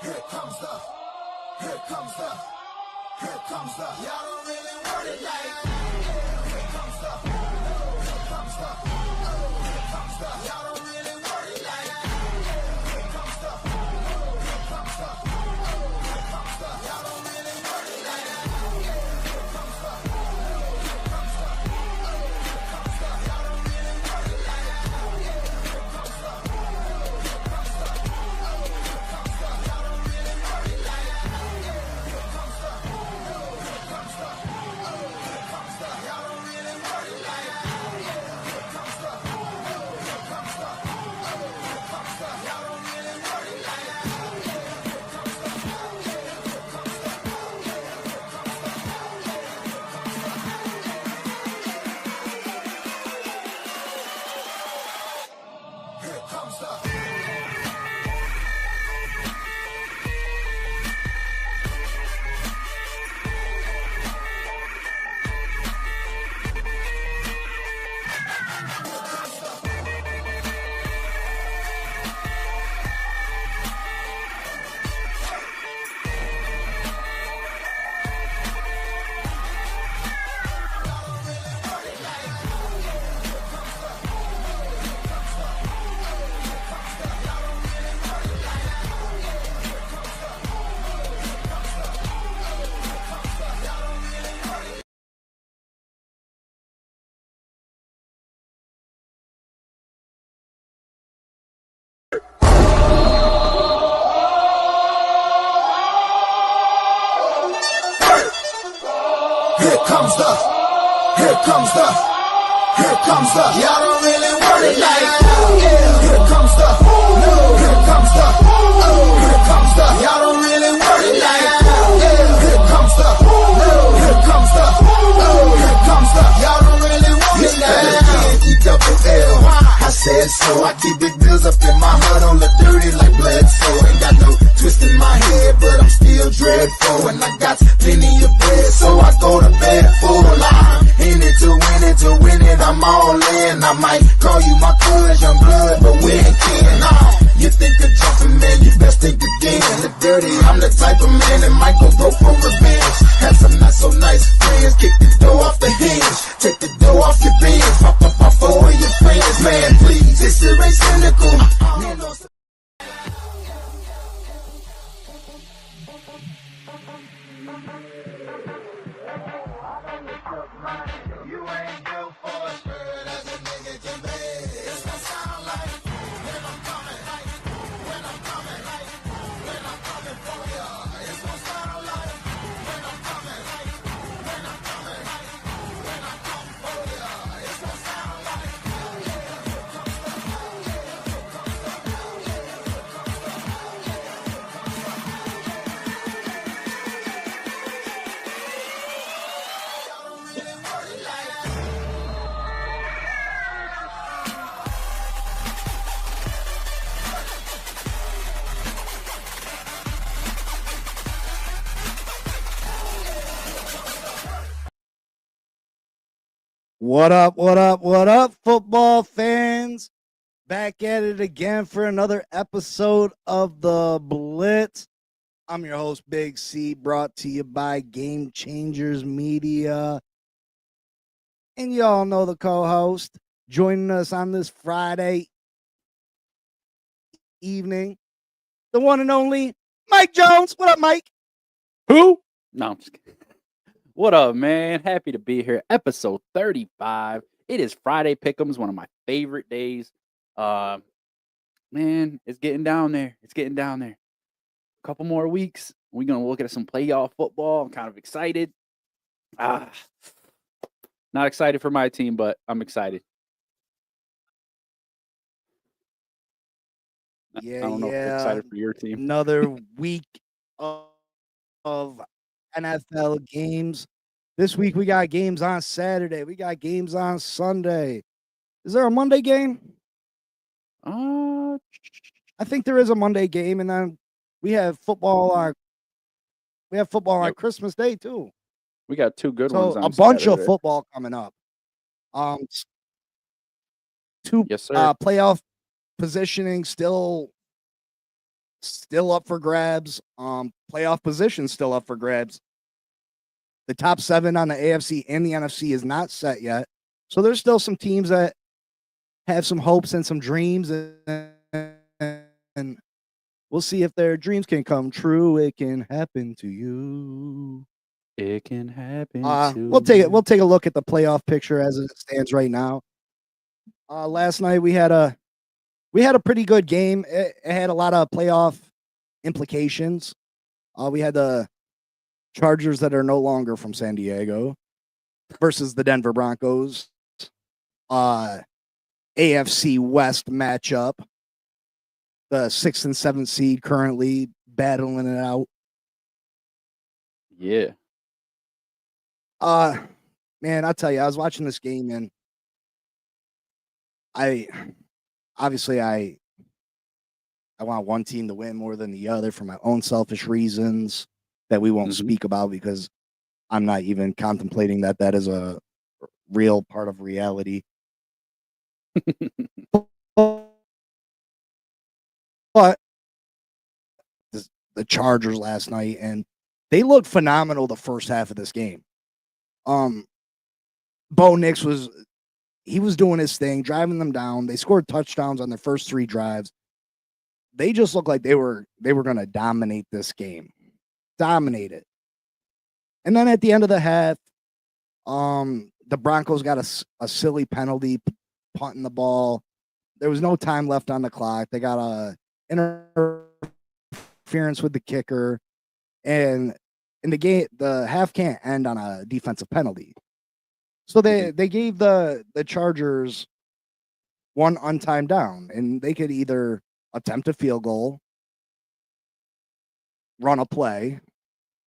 Here comes the, here comes the, here comes the. Y'all don't really want it like that. Here comes the, here comes the, here comes the. Y'all don't really want it like that. Here comes the, here comes the, here comes the. Y'all don't really want it like that. Here comes the, here comes the, here comes the. Y'all don't really want it like that. Here comes the, here comes the, here comes the. Y'all don't really want it like that. Here comes the, here comes the, here comes the. Y'all don't really want it like that. Here comes the, here comes the, here comes the. Y'all don't really want it like that. Here comes the, here comes the, here comes the, here comes the. Here comes the, here comes the, here comes the. Y'all don't really want it like that. Here comes the, here comes the, here comes the. Y'all don't really want it like that. Here comes the, here comes the, here comes the. Y'all don't really want it like that. E-double-L. I said so. I keep big bills up in my hood on the dirty like Blitz. So ain't got no twist in my head, but I'm still dreadful. And I got plenty of bread, so I go to bed full. I'm in it to win it. I'm all in. I might call you my cuz, young blood, but we ain't kin. You think of jumping, man, you best think again. The dirty, I'm the type of man that might go for revenge. Have some not so nice friends, kick the door off the hinge, take the door off your bins, pop up my four of your friends. Man, please, this shit ain't cynical. Man, no, you ain't built for a spirit as a nigga can be. It's gonna sound like when I'm coming, when I'm coming, when I'm coming for ya. It's gonna sound like when I'm coming, when I'm coming, when I come for ya. It's gonna sound like here comes the, here comes the, here comes the, here comes the. Y'all don't really want it like that. What up, what up, what up, football fans? Back at it again for another episode of the Blitz. I'm your host, Big C, brought to you by Game Changers Media. And y'all know the co-host joining us on this Friday evening, the one and only Mike Jones. What up, Mike? Who? No, I'm just kidding. What up, man? Happy to be here. Episode 35. It is Friday Pick'em's, one of my favorite days. Man, it's getting down there. It's getting down there. A couple more weeks. We're gonna look at some playoff football. I'm kind of excited. Not excited for my team, but I'm excited. I don't know if you're excited for your team. Another week of NFL games. This week we got games on Saturday. We got games on Sunday. Is there a Monday game? I think there is a Monday game, and then we have football on Christmas Day too. We got two good ones on a bunch Saturday. of football coming up. Two Yes, sir. Playoff positioning still still up for grabs. Playoff position still up for grabs. The top 7 on the AFC and the NFC is not set yet. So there's still some teams that have some hopes and some dreams, and we'll see if their dreams can come true. It can happen to you. It can happen We'll take a look at the playoff picture as it stands right now. Last night we had a pretty good game. It had a lot of playoff implications. We had the Chargers that are no longer from San Diego versus the Denver Broncos. AFC West matchup. The 6th and 7th seed currently battling it out. Yeah. Man, I'll tell you, I was watching this game and I want one team to win more than the other for my own selfish reasons that we won't speak about because I'm not even contemplating that is a real part of reality. But the Chargers last night, and they looked phenomenal the first half of this game. Bo Nix was doing his thing, driving them down. They scored touchdowns on their first 3 drives. They just looked like they were going to dominate this game. Dominate it. And then at the end of the half, the Broncos got a silly penalty, punting the ball. There was no time left on the clock. They got a interference with the kicker, and in the game, the half can't end on a defensive penalty. So they gave the Chargers one untimed down, and they could either attempt a field goal, run a play,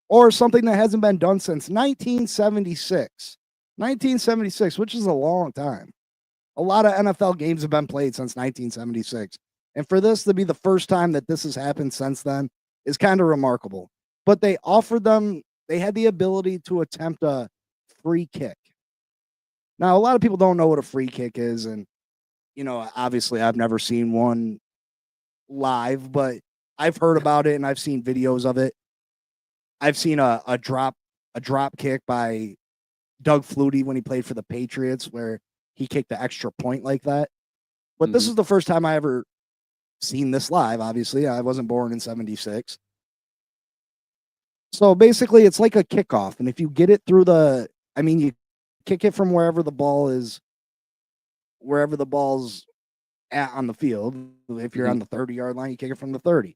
or something that hasn't been done since 1976. 1976, which is a long time. A lot of NFL games have been played since 1976. And for this to be the first time that this has happened since then is kind of remarkable. But they had the ability to attempt a free kick. Now, a lot of people don't know what a free kick is. And, obviously I've never seen one live, but I've heard about it and I've seen videos of it. I've seen a drop kick by Doug Flutie when he played for the Patriots where he kicked the extra point like that. But this is the first time I ever seen this live. Obviously, I wasn't born in 76. So basically, it's like a kickoff. And if you get it through you kick it from wherever the ball's at on the field. If you're on the 30-yard line, you kick it from the 30.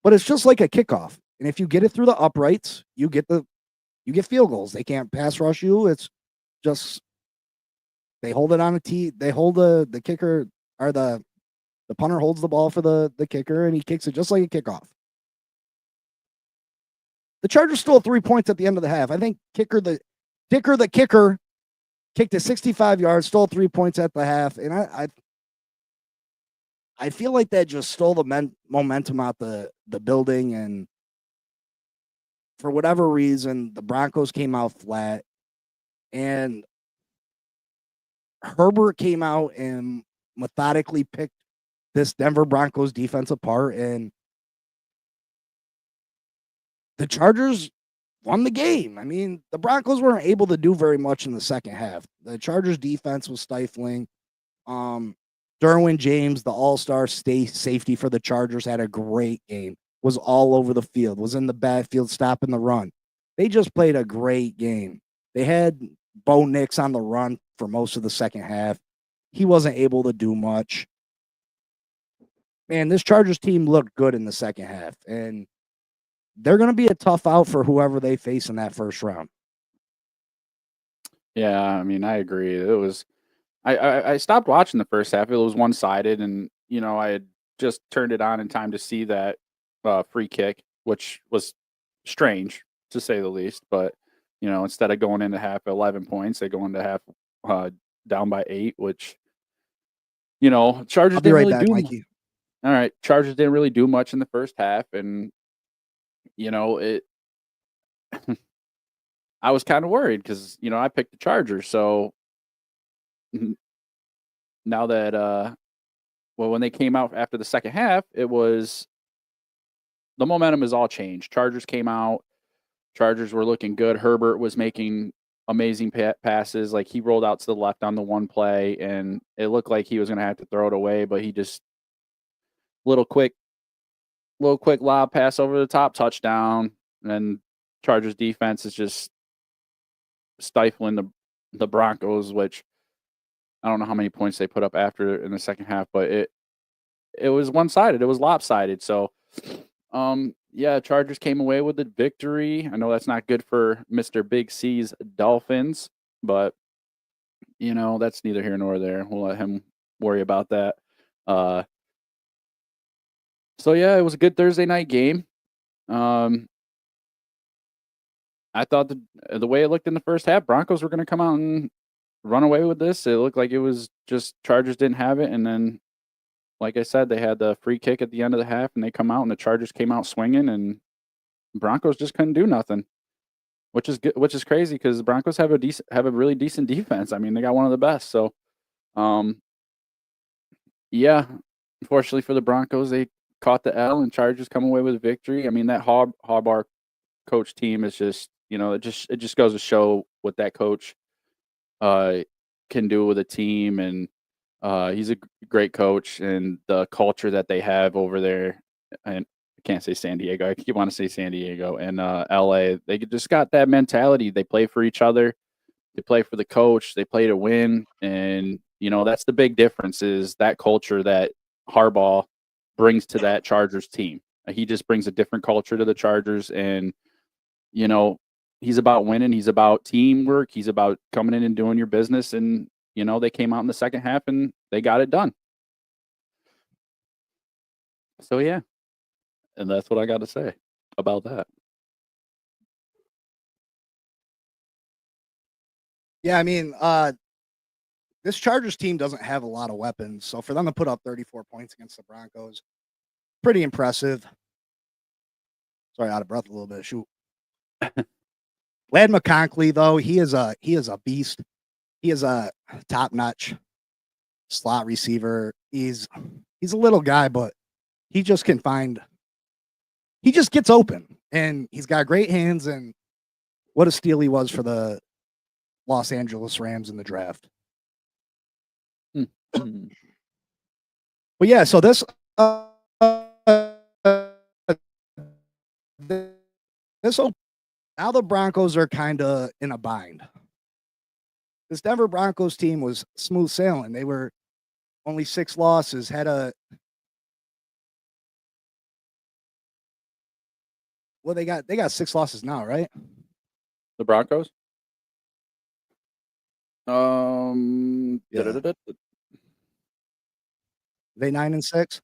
But it's just like a kickoff. And if you get it through the uprights, you get field goals. They can't pass rush you. It's just they hold it on a tee. They hold the kicker, or the punter holds the ball for the kicker, and he kicks it just like a kickoff. The Chargers stole 3 points at the end of the half. I think the kicker kicked it 65 yards, stole 3 points at the half, and I feel like that just stole the momentum out the building, and for whatever reason, the Broncos came out flat, and Herbert came out and methodically picked this Denver Broncos defense apart, and the Chargers won the game. I mean, the Broncos weren't able to do very much in the second half. The Chargers defense was stifling. Derwin James, the all-star safety for the Chargers, had a great game. Was all over the field, was in the backfield stopping the run. They just played a great game. They had Bo Nix on the run for most of the second half. He wasn't able to do much. Man, this Chargers team looked good in the second half, and they're going to be a tough out for whoever they face in that first round. Yeah, I mean, I agree. It was I stopped watching the first half. It was one-sided, and I had just turned it on in time to see that free kick, which was strange to say the least. But instead of going into half 11 points, they go into half down by 8, which Chargers didn't really do. Mikey. All right, Chargers didn't really do much in the first half, and it. I was kind of worried because I picked the Chargers, so now that when they came out after the second half, it was the momentum is all changed. Chargers came out. Chargers were looking good. Herbert was making amazing passes. Like, he rolled out to the left on the one play, and it looked like he was going to have to throw it away, but he just little quick lob pass over the top, touchdown. And Chargers defense is just stifling the Broncos, which I don't know how many points they put up after in the second half, but it was one-sided. It was lopsided. So, yeah, Chargers came away with the victory. I know that's not good for Mr. Big C's Dolphins, but, that's neither here nor there. We'll let him worry about that. So, yeah, it was a good Thursday night game. I thought the way it looked in the first half, Broncos were going to come out and run away with this. It looked like it was just Chargers didn't have it, and then, like I said, they had the free kick at the end of the half, and they come out, and the Chargers came out swinging, and Broncos just couldn't do nothing, which is good, which is crazy because the Broncos have a really decent defense. I mean, they got one of the best. So, yeah, unfortunately for the Broncos, they caught the L, and Chargers come away with a victory. I mean, that Harbaugh coach team is just, it just goes to show what that coach can do with a team, and he's a great coach, and the culture that they have over there, and I can't say San Diego, I keep want to say San Diego and LA, they just got that mentality. They play for each other, they play for the coach, they play to win, and that's the big difference is that culture that Harbaugh brings to that Chargers team. He just brings a different culture to the Chargers, and he's about winning. He's about teamwork. He's about coming in and doing your business. And, they came out in the second half and they got it done. So, yeah. And that's what I got to say about that. Yeah, I mean, this Chargers team doesn't have a lot of weapons. So for them to put up 34 points against the Broncos, pretty impressive. Sorry, out of breath a little bit. Shoot. Lad McConkey, though, he is a beast. He is a top-notch slot receiver. He's a little guy, but he just gets open, and he's got great hands, and what a steal he was for the Los Angeles Rams in the draft. But yeah, so this now the Broncos are kind of in a bind. This Denver Broncos team was smooth sailing. They were only 6 losses, they got 6 losses now, right? The Broncos? Yeah. They 9-6?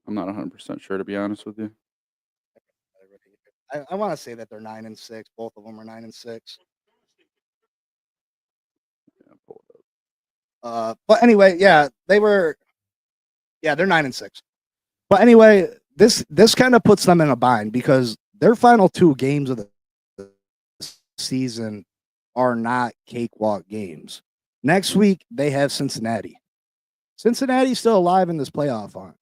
I'm not 100% sure, to be honest with you. I want to say that they're 9-6. Both of them are 9-6. Yeah, pull it But anyway, yeah, they're 9-6. But anyway, this kind of puts them in a bind because their final 2 games of the season are not cakewalk games. Next week they have Cincinnati. Cincinnati's still alive in this playoff hunt.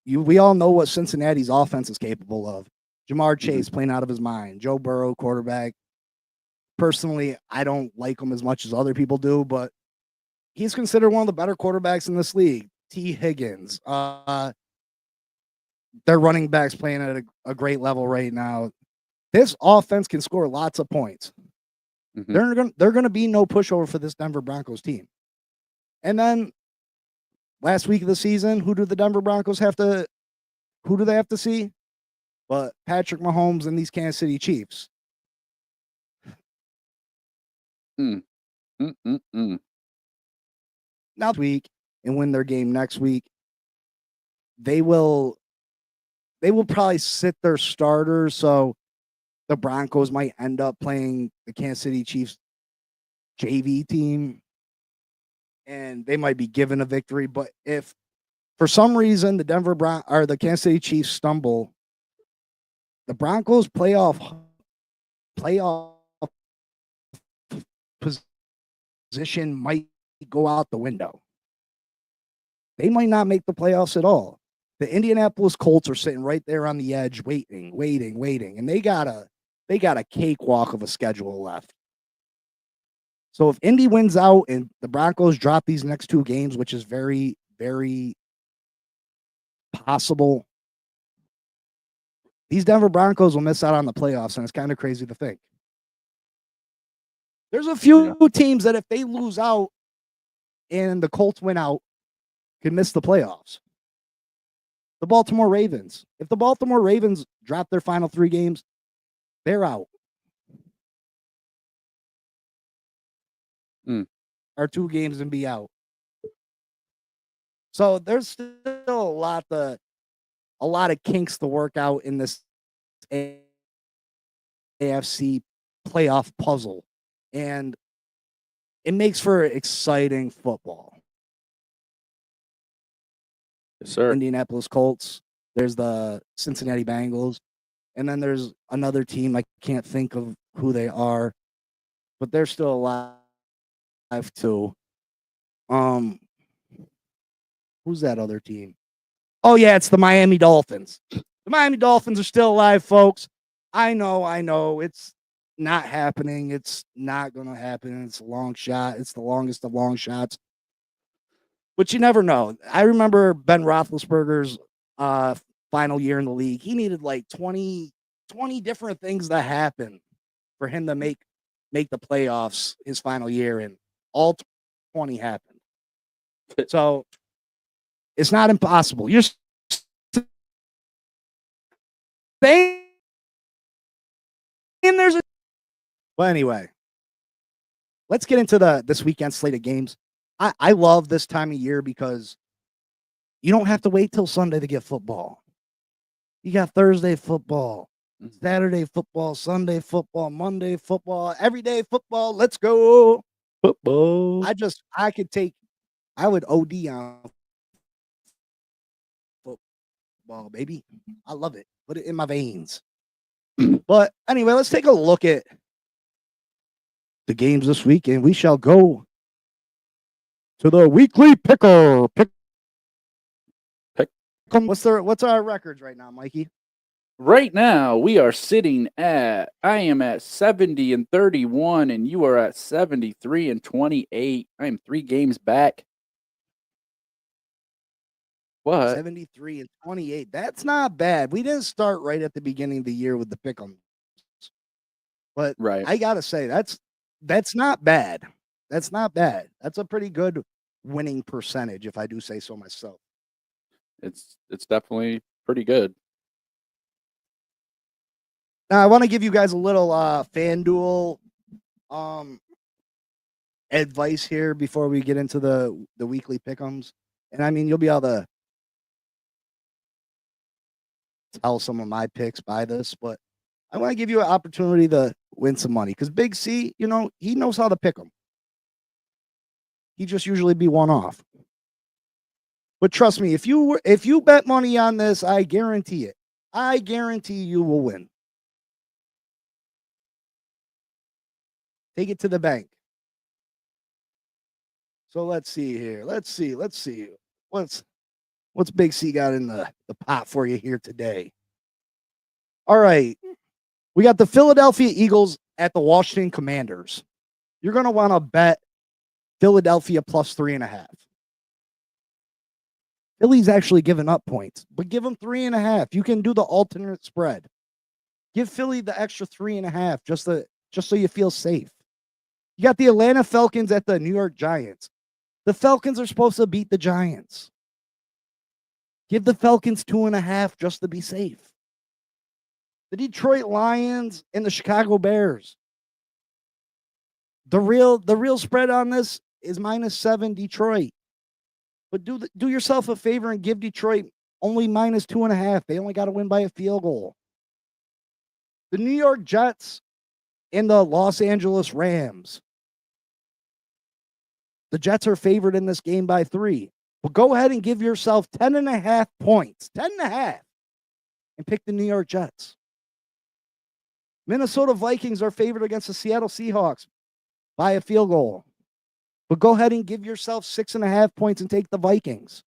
We all know what Cincinnati's offense is capable of. Jamar Chase playing out of his mind. Joe Burrow, quarterback. Personally, I don't like him as much as other people do, but he's considered one of the better quarterbacks in this league. T. Higgins. Their running backs playing at a great level right now. This offense can score lots of points. Mm-hmm. They're gonna be no pushover for this Denver Broncos team. And then last week of the season, who do the Denver Broncos have to see? But Patrick Mahomes and these Kansas City Chiefs. Now this week and win their game next week, they will probably sit their starters. So the Broncos might end up playing the Kansas City Chiefs JV team, and they might be given a victory. But if for some reason the Kansas City Chiefs stumble, the Broncos playoff position might go out the window. They might not make the playoffs at all. The Indianapolis Colts are sitting right there on the edge, waiting, and they got a cakewalk of a schedule left. So if Indy wins out and the Broncos drop these next 2 games, which is very, very possible, these Denver Broncos will miss out on the playoffs, and it's kind of crazy to think. There's a few teams that if they lose out and the Colts win out, could miss the playoffs. The Baltimore Ravens. If the Baltimore Ravens drop their final 3 games, they're out. Or 2 games and be out. So there's still a lot of kinks to work out in this AFC playoff puzzle. And it makes for exciting football. Yes, sir. Indianapolis Colts. There's the Cincinnati Bengals. And then there's another team. I can't think of who they are. But they're still alive too. Who's that other team? Oh, yeah, it's the Miami Dolphins. The Miami Dolphins are still alive, folks. I know. It's not happening. It's not going to happen. It's a long shot. It's the longest of long shots. But you never know. I remember Ben Roethlisberger's final year in the league. He needed like 20 different things to happen for him to make the playoffs his final year, and all 20 happened. So it's not impossible. You're saying there's a... But anyway, let's get into this weekend slate of games. I love this time of year because you don't have to wait till Sunday to get football. You got Thursday football, Saturday football, Sunday football, Monday football, everyday football. Let's go. Football. I would OD on football, baby. I love it. Put it in my veins. But anyway, let's take a look at the games this weekend. We shall go to the weekly picker. What's our records right now, Mikey? Right now, we are sitting at, I am at 70-31, and you are at 73-28. I am 3 games back. What? 73-28. That's not bad. We didn't start right at the beginning of the year with the Pickem. But Right. I gotta say, that's not bad. That's not bad. That's a pretty good winning percentage, if I do say so myself. It's definitely pretty good. Now, I want to give you guys a little FanDuel advice here before we get into the weekly pick'ems. And I mean, you'll be able to tell some of my picks by this, but I want to give you an opportunity to win some money because Big C, he knows how to pick them. He just usually be one off. But trust me, if you bet money on this, I guarantee it. I guarantee you will win. Take it to the bank. So let's see here. Let's see. What's Big C got in the pot for you here today? All right. We got the Philadelphia Eagles at the Washington Commanders. You're going to want to bet Philadelphia plus 3.5. Philly's actually giving up points, but give them 3.5. You can do the alternate spread. Give Philly the extra 3.5 just so you feel safe. You got the Atlanta Falcons at the New York Giants. The Falcons are supposed to beat the Giants. Give the Falcons 2.5 just to be safe. The Detroit Lions and the Chicago Bears. The real spread on this is -7 Detroit. But do yourself a favor and give Detroit only -2.5. They only got to win by a field goal. The New York Jets and the Los Angeles Rams. The Jets are favored in this game by 3. Well, go ahead and give yourself 10.5 points. 10.5. And pick the New York Jets. Minnesota Vikings are favored against the Seattle Seahawks by a field goal. But go ahead and give yourself 6.5 points and take the Vikings.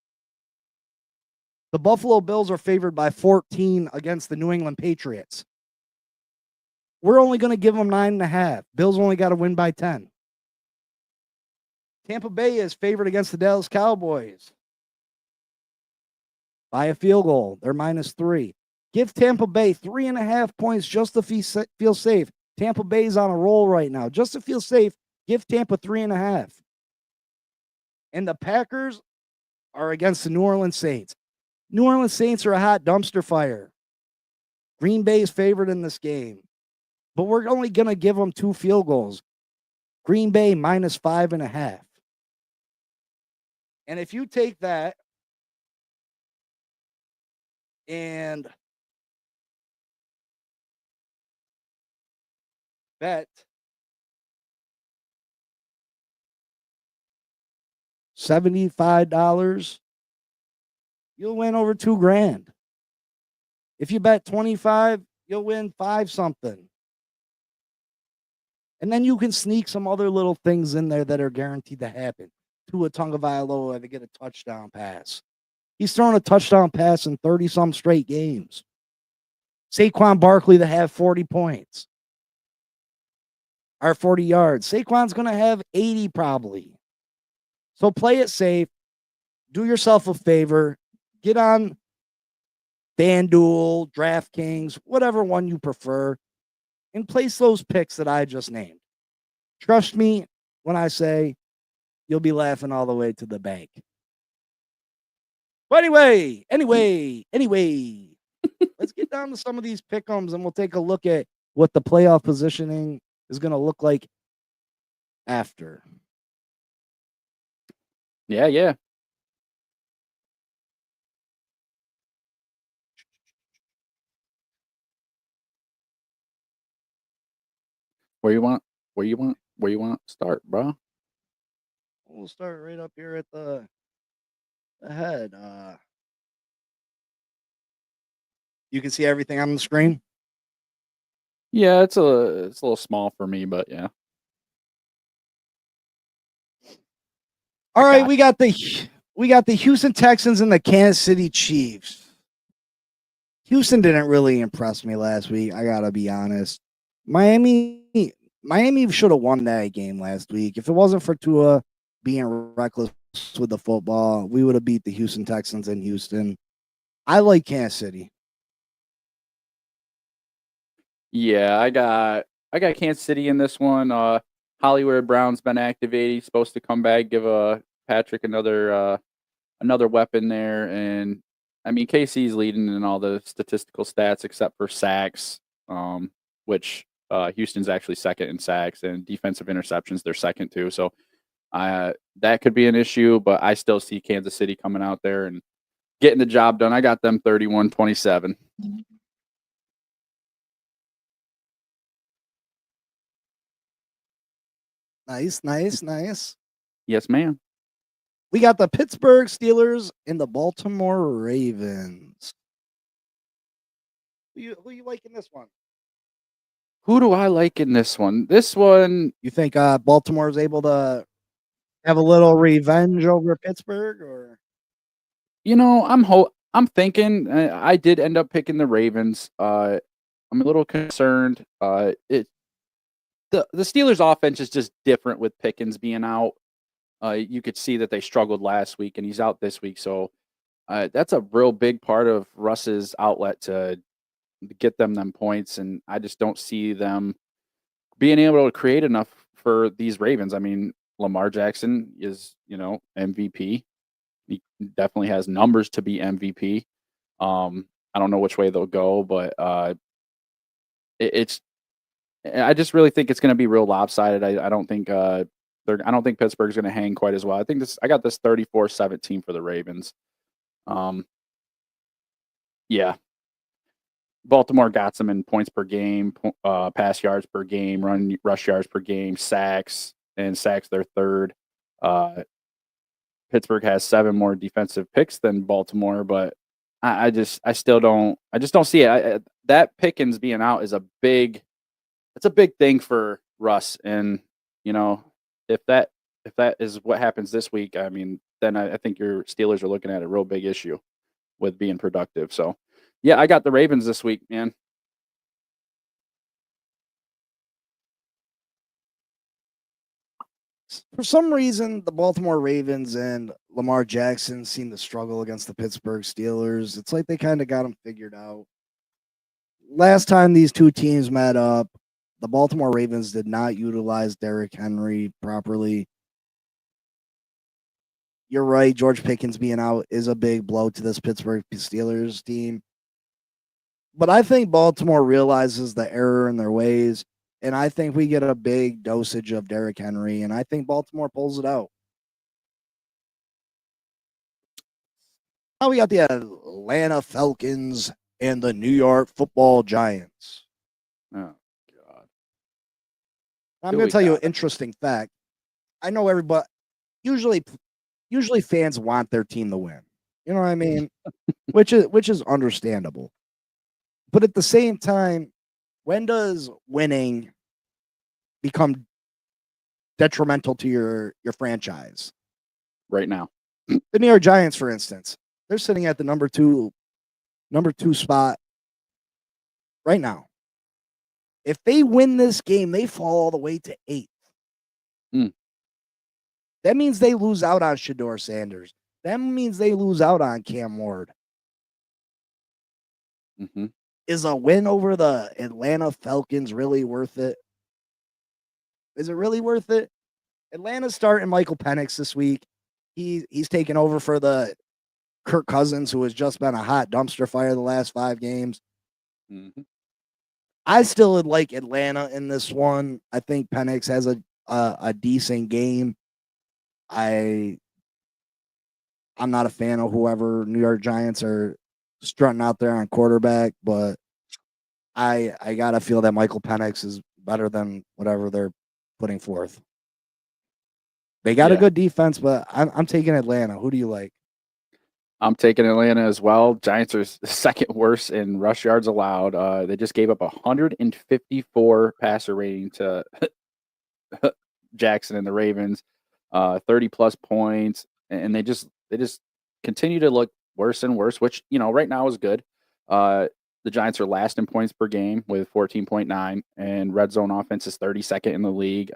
The Buffalo Bills are favored by 14 against the New England Patriots. We're only going to give them 9.5. Bills only got to win by 10. Tampa Bay is favored against the Dallas Cowboys by a field goal. They're -3. Give Tampa Bay 3.5 points just to feel safe. Tampa Bay's on a roll right now. Just to feel safe, give Tampa 3.5. And the Packers are against the New Orleans Saints. New Orleans Saints are a hot dumpster fire. Green Bay is favored in this game, but we're only going to give them 2 field goals. Green Bay -5.5. And if you take that and bet $75, you'll win over $2,000. If you bet 25, you'll win 5 something. And then you can sneak some other little things in there that are guaranteed to happen. Tua Tagovailoa to get a touchdown pass. He's thrown a touchdown pass in 30-some straight games. Saquon Barkley to have 40 points. Or 40 yards. Saquon's going to have 80 probably. So play it safe. Do yourself a favor. Get on FanDuel, DraftKings, whatever one you prefer, and place those picks that I just named. Trust me when I say you'll be laughing all the way to the bank. But anyway, let's get down to some of these pick'ems and we'll take a look at what the playoff positioning is going to look like after. Yeah. Where you want to start, bro? We'll start right up here at the head. You can see everything on the screen. Yeah, it's a little small for me, but yeah. All right, we got the Houston Texans and the Kansas City Chiefs. Houston didn't really impress me last week. I gotta be honest. Miami should have won that game last week. If it wasn't for Tua being reckless with the football, we would have beat the Houston Texans in Houston. I like Kansas City. Yeah, I got Kansas City in this one. Hollywood Brown's been activated. He's supposed to come back, give Patrick another weapon there, and I mean KC's leading in all the statistical stats except for sacks, which Houston's actually second in sacks, and defensive interceptions they're second too. So that could be an issue, but I still see Kansas City coming out there and getting the job done. I got them 31-27. Nice. Yes, ma'am. We got the Pittsburgh Steelers and the Baltimore Ravens. Who you like in this one? Who do I like in this one? This one, you think Baltimore is able to have a little revenge over Pittsburgh, or? I'm thinking I did end up picking the Ravens. I'm a little concerned. The Steelers' offense is just different with Pickens being out. You could see that they struggled last week, and he's out this week. So that's a real big part of Russ's outlet to get them points, and I just don't see them being able to create enough for these Ravens. I mean, Lamar Jackson is, MVP. He definitely has numbers to be MVP. I don't know which way they'll go, but I just really think it's going to be real lopsided. I don't think I don't think Pittsburgh's going to hang quite as well. I got this 34-17 for the Ravens. Yeah. Baltimore got some in points per game, pass yards per game, rush yards per game, sacks, and sacks their third. Pittsburgh has 7 more defensive picks than Baltimore, but I just don't see it. That Pickens being out is a big thing for Russ, and if that is what happens this week, I mean, then I think your Steelers are looking at a real big issue. with being productive. So, yeah, I got the Ravens this week, man. For some reason, the Baltimore Ravens and Lamar Jackson seem to struggle against the Pittsburgh Steelers. It's like they kind of got them figured out. Last time these two teams met up, the Baltimore Ravens did not utilize Derrick Henry properly. You're right, George Pickens being out is a big blow to this Pittsburgh Steelers team. But I think Baltimore realizes the error in their ways, and I think we get a big dosage of Derrick Henry, and I think Baltimore pulls it out. Now we got the Atlanta Falcons and the New York Football Giants. Oh, God. I'm Who going we to tell you an got? interesting fact. I know everybody usually fans want their team to win. You know what I mean? which is understandable. But at the same time, when does winning become detrimental to your franchise? Right now. The New York Giants, for instance, they're sitting at the number two spot right now. If they win this game, they fall all the way to 8th. Mm. That means they lose out on Shedeur Sanders. That means they lose out on Cam Ward. Mm-hmm. Is a win over the Atlanta Falcons really worth it? Is it really worth it? Atlanta's starting Michael Penix this week. He's taken over for the Kirk Cousins, who has just been a hot dumpster fire the last 5 games. Mm-hmm. I still would like Atlanta in this one. I think Penix has a decent game. I'm not a fan of whoever New York Giants are strutting out there on quarterback, but I gotta feel that Michael Penix is better than whatever they're putting forth. They got a good defense, but I'm taking Atlanta. Who do you like? I'm taking Atlanta as well. Giants are second worst in rush yards allowed. They just gave up 154 passer rating to Jackson and the Ravens, 30 plus points, and they just continue to look worse and worse. Which right now is good. The Giants are last in points per game with 14.9, and red zone offense is 32nd in the league.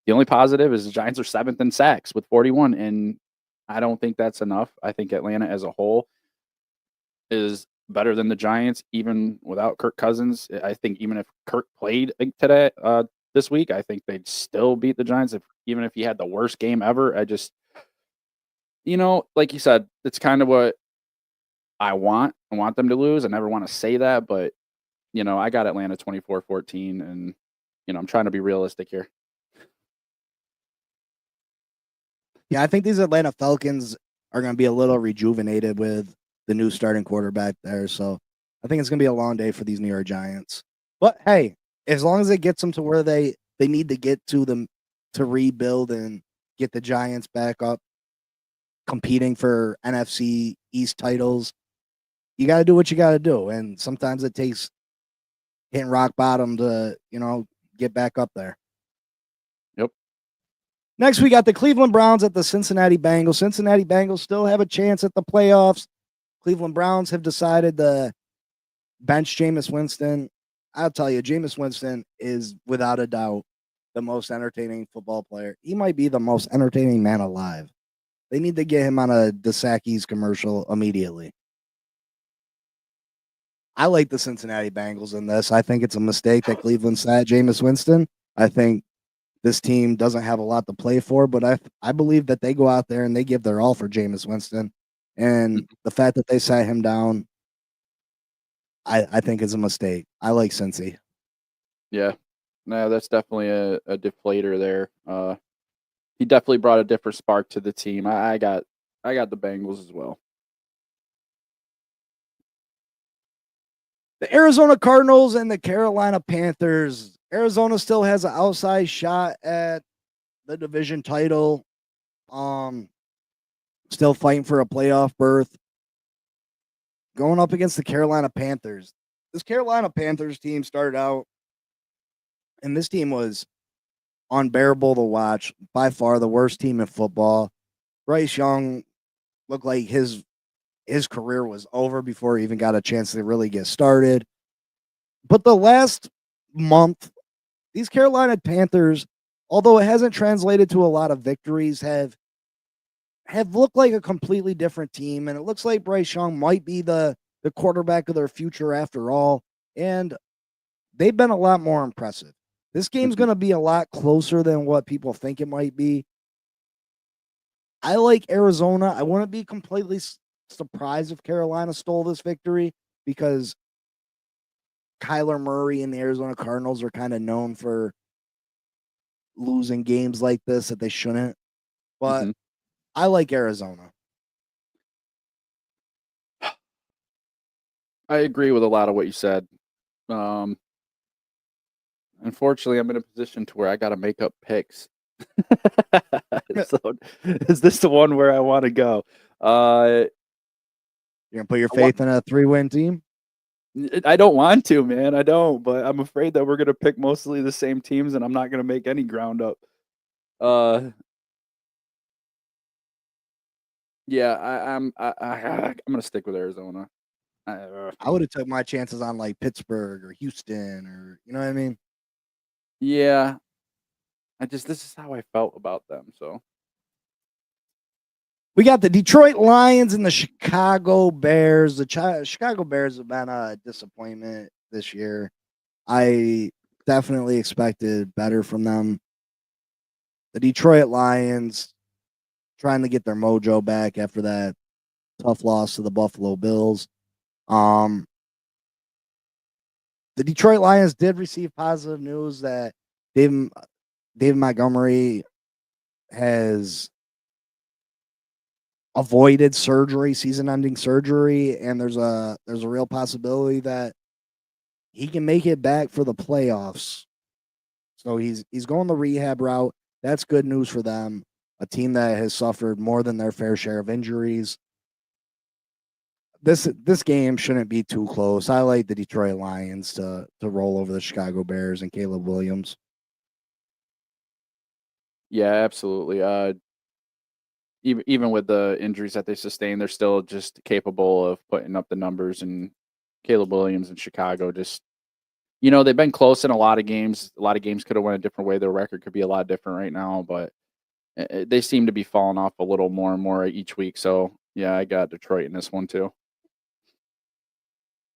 The only positive is the Giants are 7th in sacks with 41, and I don't think that's enough. I think Atlanta as a whole is better than the Giants, even without Kirk Cousins. I think even if Kirk played today, this week, I think they'd still beat the Giants. Even if he had the worst game ever, I just, like you said, it's kind of what I want. I want them to lose. I never want to say that, but I got Atlanta 24-14, and I'm trying to be realistic here. Yeah, I think these Atlanta Falcons are going to be a little rejuvenated with the new starting quarterback there. So I think it's going to be a long day for these New York Giants. But hey, as long as it gets them to where they need to get to them to rebuild and get the Giants back up, competing for NFC East titles, you got to do what you got to do. And sometimes it takes hitting rock bottom to, get back up there. Yep. Next, we got the Cleveland Browns at the Cincinnati Bengals. Cincinnati Bengals still have a chance at the playoffs. Cleveland Browns have decided to bench Jameis Winston. I'll tell you, Jameis Winston is without a doubt the most entertaining football player. He might be the most entertaining man alive. They need to get him on a DeSakis commercial immediately. I like the Cincinnati Bengals in this. I think it's a mistake that Cleveland sat Jameis Winston. I think this team doesn't have a lot to play for, but I believe that they go out there and they give their all for Jameis Winston. And the fact that they sat him down, I think is a mistake. I like Cincy. Yeah. No, that's definitely a deflator there. He definitely brought a different spark to the team. I got the Bengals as well. The Arizona Cardinals and the Carolina Panthers. Arizona still has an outside shot at the division title. Still fighting for a playoff berth. Going up against the Carolina Panthers. This Carolina Panthers team started out, and this team was unbearable to watch. By far the worst team in football. Bryce Young looked like his his career was over before he even got a chance to really get started. But the last month, these Carolina Panthers, although it hasn't translated to a lot of victories, have looked like a completely different team. And it looks like Bryce Young might be the quarterback of their future after all. And they've been a lot more impressive. This game's going to be a lot closer than what people think it might be. I like Arizona. I wouldn't be completely surprised if Carolina stole this victory because Kyler Murray and the Arizona Cardinals are kind of known for losing games like this that they shouldn't. But I like Arizona. I agree with a lot of what you said. Unfortunately, I'm in a position to where I got to make up picks. So, is this the one where I want to go? You're gonna put your faith in a 3-win team? I don't want to, man. I don't, but I'm afraid that we're gonna pick mostly the same teams, and I'm not gonna make any ground up. Yeah, I'm gonna stick with Arizona. I would have took my chances on like Pittsburgh or Houston or you know what I mean? Yeah, this is how I felt about them. So we got the Detroit Lions and the Chicago Bears. The Chicago Bears have been a disappointment this year. I definitely expected better from them. The Detroit Lions trying to get their mojo back after that tough loss to the Buffalo Bills. The Detroit Lions did receive positive news that David Montgomery has avoided surgery, season-ending surgery, and there's a real possibility that he can make it back for the playoffs. So he's going the rehab route. That's good news for them. A team that has suffered more than their fair share of injuries. This game shouldn't be too close. I like the Detroit Lions to roll over the Chicago Bears and Caleb Williams. yeah, absolutely. Even with the injuries that they sustained, they're still just capable of putting up the numbers. And Caleb Williams in Chicago, just they've been close in a lot of games. A lot of games could have went a different way. Their record could be a lot different right now, but they seem to be falling off a little more and more each week. So yeah, I got Detroit in this one too.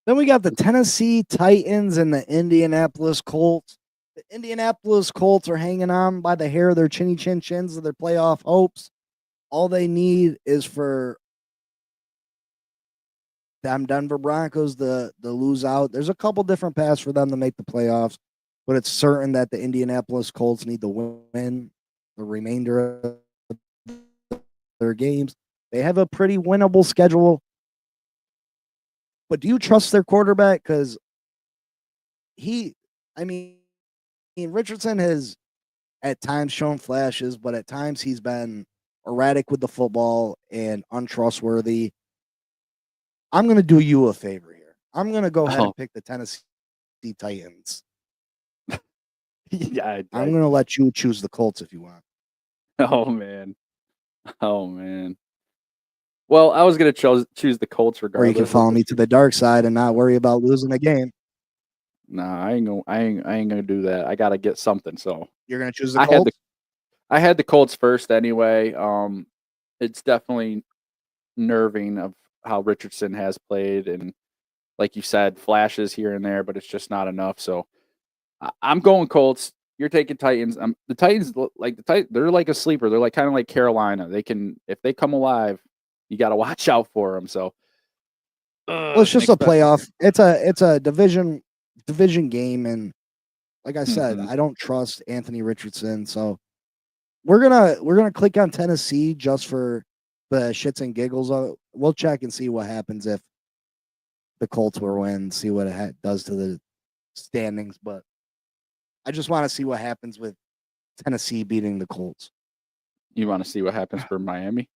Then we got the Tennessee Titans and the Indianapolis Colts. The Indianapolis Colts are hanging on by the hair of their chinny chin chins of their playoff hopes. All they need is for them Denver Broncos to lose out. There's a couple different paths for them to make the playoffs, but it's certain that the Indianapolis Colts need to win the remainder of their games. They have a pretty winnable schedule. But do you trust their quarterback? Because Richardson has at times shown flashes, but at times he's been erratic with the football and untrustworthy. I'm going to do you a favor here. I'm going to go ahead and pick the Tennessee Titans. Yeah, I'm going to let you choose the Colts if you want. Oh man. Well, I was gonna choose the Colts regardless. Or you can follow me to the dark side and not worry about losing the game. Nah, I ain't gonna do that. I gotta get something. So you're gonna choose the Colts. I had the Colts first anyway. It's definitely nerving of how Richardson has played, and like you said, flashes here and there, but it's just not enough. So I'm going Colts. You're taking Titans. The Titans, they're like a sleeper. They're kind of like Carolina. They can, if they come alive, you got to watch out for them. So, well, it's just a playoff. It's a division game, and like I said, I don't trust Anthony Richardson. So we're gonna click on Tennessee just for the shits and giggles of it. We'll check and see what happens if the Colts will win. See what it does to the standings, but I just want to see what happens with Tennessee beating the Colts. You want to see what happens for Miami?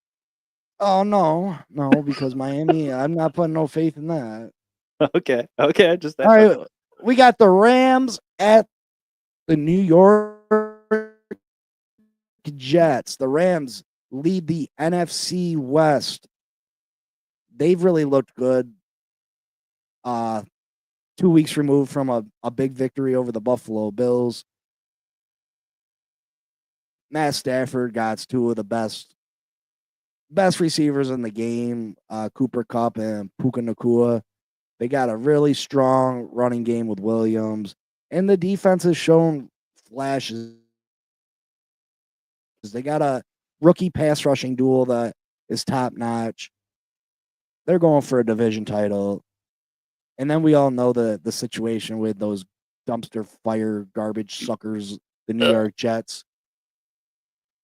Oh, no, because Miami, I'm not putting no faith in that. Okay. All right, we got the Rams at the New York Jets. The Rams lead the NFC West. they've really looked good. 2 weeks removed from a big victory over the Buffalo Bills. Matt Stafford got two of the best receivers in the game, Cooper Kupp and Puka Nacua. They got a really strong running game with Williams, and the defense has shown flashes. They got a rookie pass rushing duel that is top notch. They're going for a division title. And then we all know the situation with those dumpster fire garbage suckers, the New York Jets.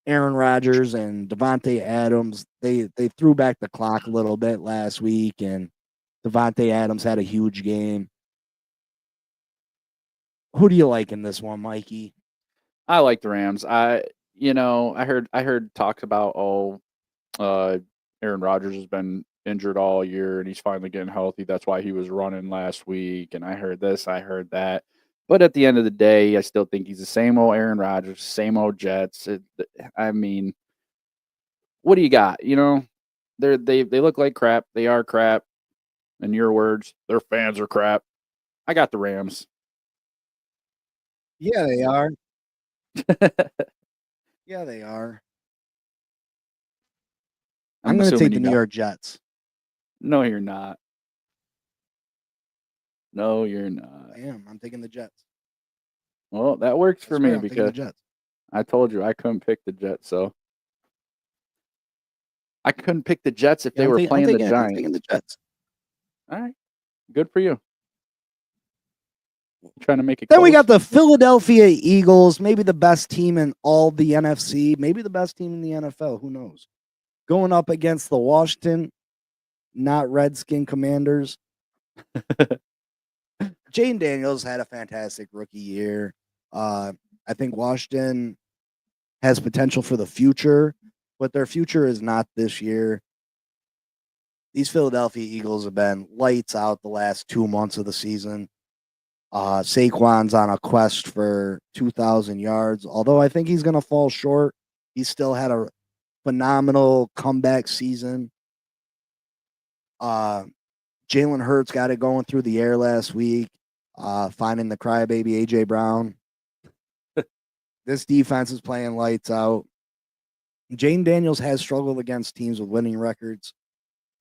Aaron Rodgers and Devontae Adams, they threw back the clock a little bit last week, and Devontae Adams had a huge game. Who do you like in this one, Mikey? I like the Rams. I heard talks about Aaron Rodgers has been injured all year and he's finally getting healthy. That's why he was running last week. And I heard this, I heard that. But at the end of the day, I still think he's the same old Aaron Rodgers, same old Jets. I mean, what do you got? They look like crap. They are crap. In your words, their fans are crap. I got the Rams. Yeah, they are. Yeah, they are. I'm going to take the New York Jets. No, you're not. No, you're not. I am. I'm taking the Jets. Well, that works for me because Jets. I told you I couldn't pick the Jets, so I couldn't pick the Jets if they were playing the Giants. I'm taking the Jets. All right, good for you. Trying to make it. Then we got the Philadelphia Eagles, maybe the best team in all the NFC, maybe the best team in the NFL. Who knows? Going up against the Washington, not Redskin Commanders. Jane Daniels had a fantastic rookie year. I think Washington has potential for the future, but their future is not this year. These Philadelphia Eagles have been lights out the last 2 months of the season. Saquon's on a quest for 2,000 yards, although I think he's going to fall short. He still had a phenomenal comeback season. Jalen Hurts got it going through the air last week, finding the crybaby A.J. Brown. This defense is playing lights out. Jane Daniels has struggled against teams with winning records.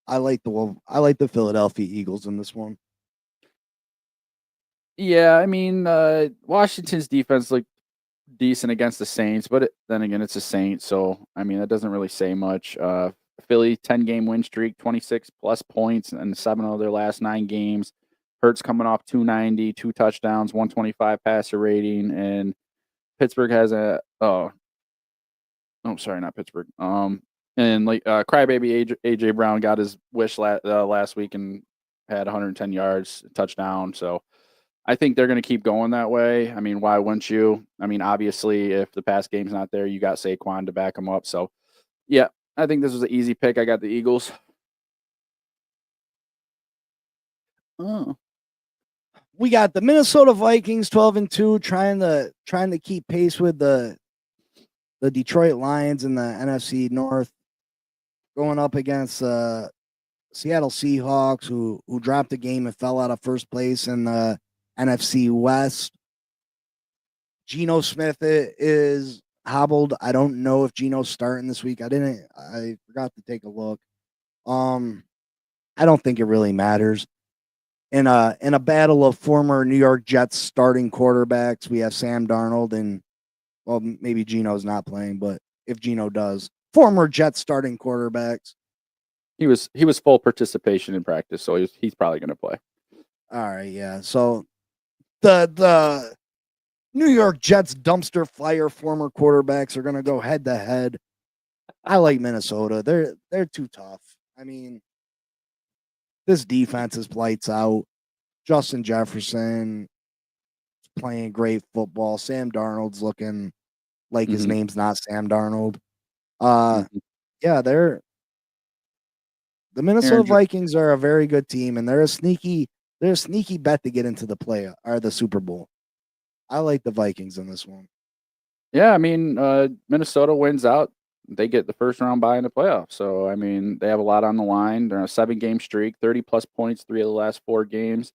I like the Philadelphia Eagles in this one. Yeah, I mean, Washington's defense looked decent against the Saints, but then again, it's a Saints, so I mean that doesn't really say much. Philly 10-game win streak, 26 plus points, and 7 of their last 9 games. Hurts coming off 290, 2 touchdowns, 125 passer rating, and Pittsburgh has sorry, not Pittsburgh. And like crybaby AJ Brown got his wish last week and had 110 yards, touchdown. So I think they're going to keep going that way. I mean, why wouldn't you? I mean, obviously, if the pass game's not there, you got Saquon to back them up. So, yeah, I think this was an easy pick. I got the Eagles. Oh. We got the Minnesota Vikings 12-2, trying to keep pace with the Detroit Lions in the NFC North, going up against Seattle Seahawks, who dropped the game and fell out of first place in the NFC West. Geno Smith is hobbled. I don't know if Geno's starting this week. I forgot to take a look. I don't think it really matters. In a battle of former New York Jets starting quarterbacks, we have Sam Darnold and, well, maybe Geno's not playing, but if Geno does, former Jets starting quarterbacks. He was full participation in practice, so he's probably going to play. All right, yeah. So the New York Jets dumpster fire former quarterbacks are going to go head to head. I like Minnesota. They're too tough. I mean, this defense is lights out. Justin Jefferson is playing great football. Sam Darnold's looking like his name's not Sam Darnold. Yeah, the Minnesota Vikings are a very good team, and they're a sneaky bet to get into the Super Bowl. I like the Vikings in this one. Yeah, I mean, Minnesota wins out. they get the first round bye in the playoffs. So I mean, they have a lot on the line. They're on a 7-game streak, 30+ points, 3 of the last 4 games.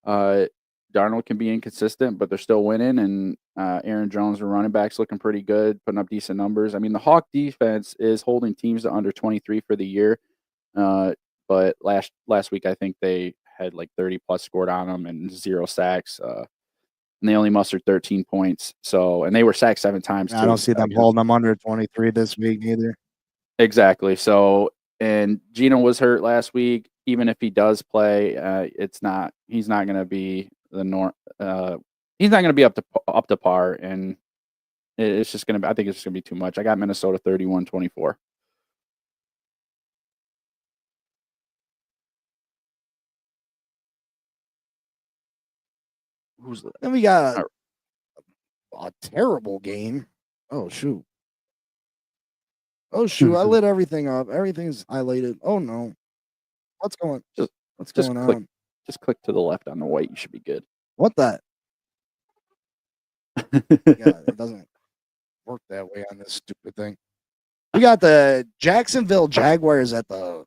Darnold can be inconsistent, but they're still winning. And Aaron Jones, the running back's looking pretty good, putting up decent numbers. I mean, the Hawk defense is holding teams to under 23 for the year. But last week, I think they had like 30+ scored on them and 0 sacks. And they only mustered 13 points. So, and they were sacked 7 times. I don't see them holding them under 23 this week either. Exactly. So, and Gino was hurt last week. Even if he does play, he's not going to be the norm. He's not going to be up to par, and it's just going to. I think it's just going to be too much. I got Minnesota 31-24. Then we got a terrible game. Oh shoot! I lit everything up. Everything's highlighted. Oh no! What's going on? Just click to the left on the white. You should be good. What the? Yeah, it doesn't work that way on this stupid thing. We got the Jacksonville Jaguars at the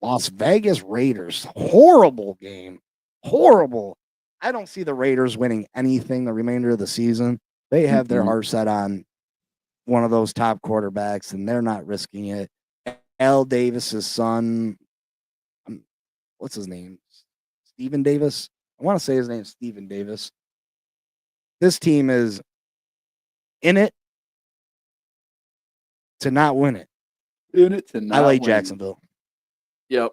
Las Vegas Raiders. Horrible game. Horrible. I don't see the Raiders winning anything the remainder of the season. They have their heart set on one of those top quarterbacks, and they're not risking it. Al Davis's son, what's his name? Steven Davis? I want to say his name is Steven Davis. This team is in it to not win it. In it to not I like win. Jacksonville. Yep.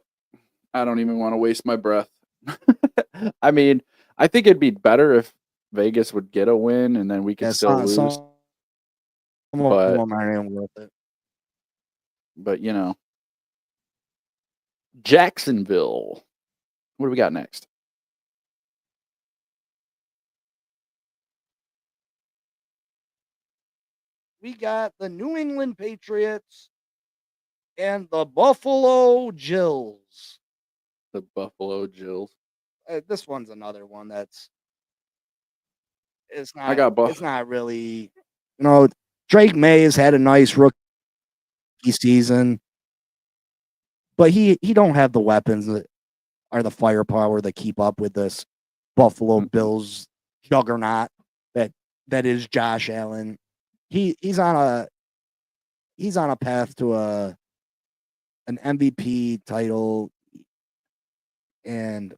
I don't even want to waste my breath. I mean, I think it'd be better if Vegas would get a win and then we could still lose. But, you know, Jacksonville. What do we got next? We got the New England Patriots and the Buffalo Bills. The Buffalo Bills. This one's another one that's it's not really, Drake May has had a nice rookie season, but he don't have the weapons that are the firepower that keep up with this Buffalo Bills juggernaut that is Josh Allen. He's on a path to an MVP title, and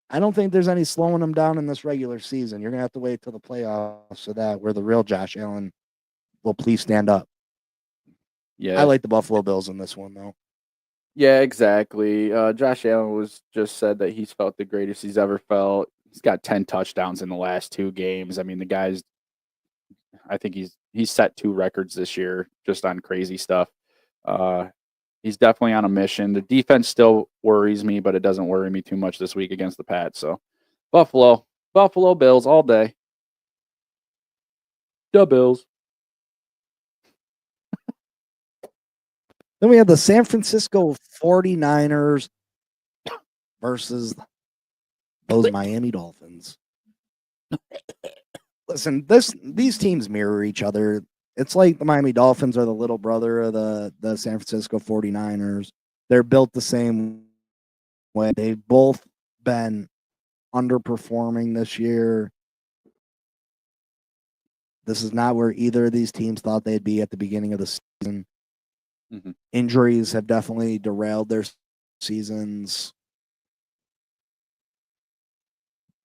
I don't think there's any slowing him down in this regular season. You're gonna have to wait till the playoffs for that, where the real Josh Allen will please stand up. Yeah, I like the Buffalo Bills in this one though. Yeah, exactly. Josh Allen just said that he's felt the greatest he's ever felt. He's got 10 touchdowns in the last 2 games. I mean, I think he's set 2 records this year just on crazy stuff. He's definitely on a mission. The defense still worries me, but it doesn't worry me too much this week against the Pats. So, Buffalo Bills all day. The Bills. Then we have the San Francisco 49ers versus those Miami Dolphins. Listen, these teams mirror each other. It's like the Miami Dolphins are the little brother of the San Francisco 49ers. They're built the same way. They've both been underperforming this year. This is not where either of these teams thought they'd be at the beginning of the season. Mm-hmm. Injuries have definitely derailed their seasons.